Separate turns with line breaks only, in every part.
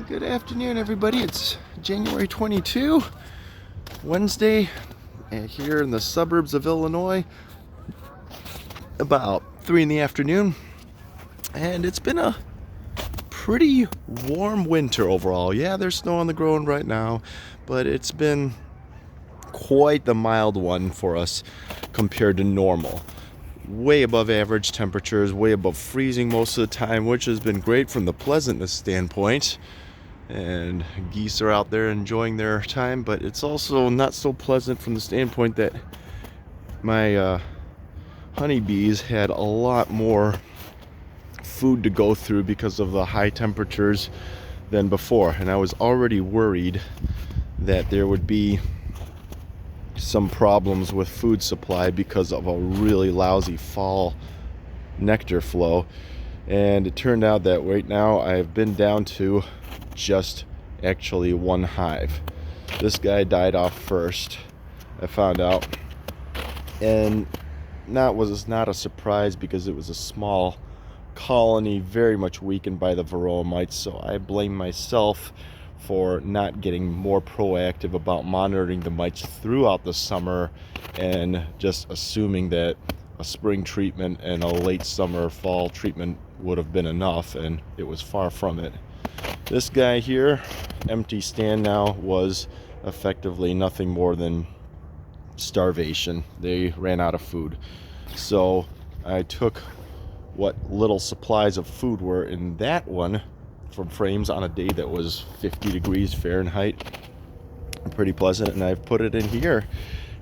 Good afternoon, everybody. It's January 22, Wednesday, here in the suburbs of Illinois, about 3 in the afternoon. And it's been a pretty warm winter overall. Yeah, there's snow on the ground right now, but it's been quite the mild one for us compared to normal. Way above average temperatures, way above freezing most of the time, which has been great from the pleasantness standpoint. And geese are out there enjoying their time, but it's also not so pleasant from the standpoint that my honeybees had a lot more food to go through because of the high temperatures than before, and I was already worried that there would be some problems with food supply because of a really lousy fall nectar flow. And it turned out that right now I've been down to just actually one hive. This guy died off first, I found out, and that was not a surprise because it was a small colony, very much weakened by the varroa mites. So I blame myself for not getting more proactive about monitoring the mites throughout the summer and just assuming that a spring treatment and a late summer fall treatment would have been enough, and it was far from it. This guy here, empty stand now, was effectively nothing more than starvation. They ran out of food. So I took what little supplies of food were in that one from frames on a day that was 50 degrees Fahrenheit, pretty pleasant, and I've put it in here,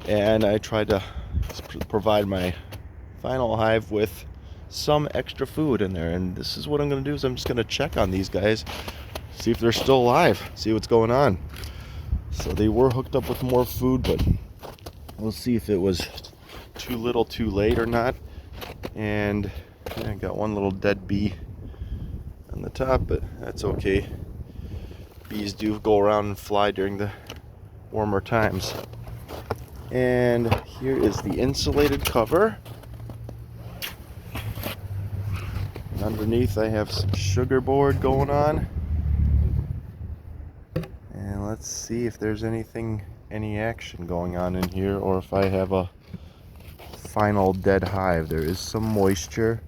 and I tried to provide my final hive with some extra food in there. And this is what I'm going to do, is I'm just going to check on these guys, see if they're still alive, see what's going on. So they were hooked up with more food, but we'll see if it was too little too late or not. And yeah, I got one little dead bee on the top, but that's okay. Bees do go around and fly during the warmer times. And here is the insulated cover. And underneath I have some sugar board going on. And let's see if there's any action going on in here, or if I have a final dead hive. There is some moisture.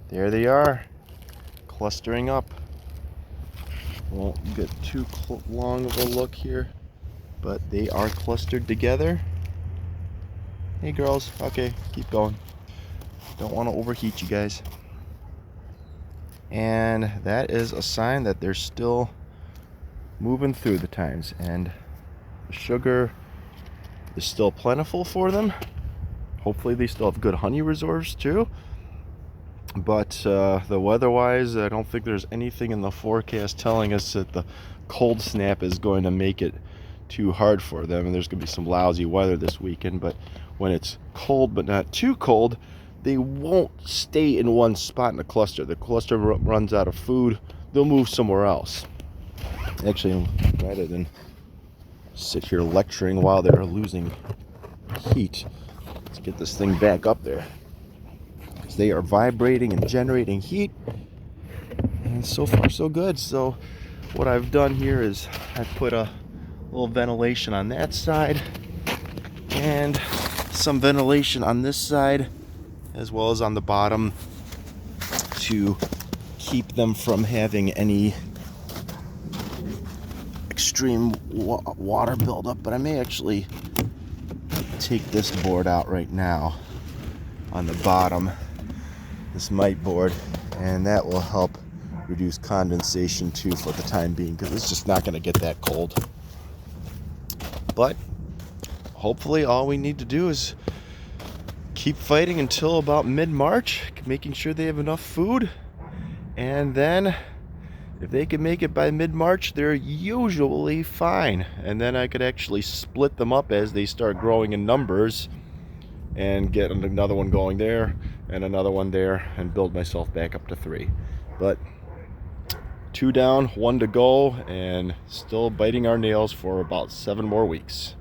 There they are, clustering up. Won't get too long of a look here, but they are clustered together. Hey girls, okay, keep going. Don't want to overheat you guys. And that is a sign that they're still moving through the times, and the sugar is still plentiful for them. Hopefully they still have good honey reserves too. But the weather-wise, I don't think there's anything in the forecast telling us that the cold snap is going to make it too hard for them. And there's going to be some lousy weather this weekend, but when it's cold but not too cold, they won't stay in one spot in a cluster. The cluster runs out of food, they'll move somewhere else. Actually, rather than sit here lecturing while they're losing heat, let's get this thing back up there. They are vibrating and generating heat, and so far so good. So what I've done here is I put a little ventilation on that side and some ventilation on this side as well as on the bottom to keep them from having any extreme water buildup. But I may actually take this board out right now on the bottom, this mite board, and that will help reduce condensation too for the time being, because it's just not going to get that cold. But hopefully all we need to do is keep fighting until about mid-March, making sure they have enough food, and then if they can make it by mid-March, they're usually fine. And then I could actually split them up as they start growing in numbers and get another one going there and another one there and build myself back up to 3. But 2 down, 1 to go, and still biting our nails for about 7 more weeks.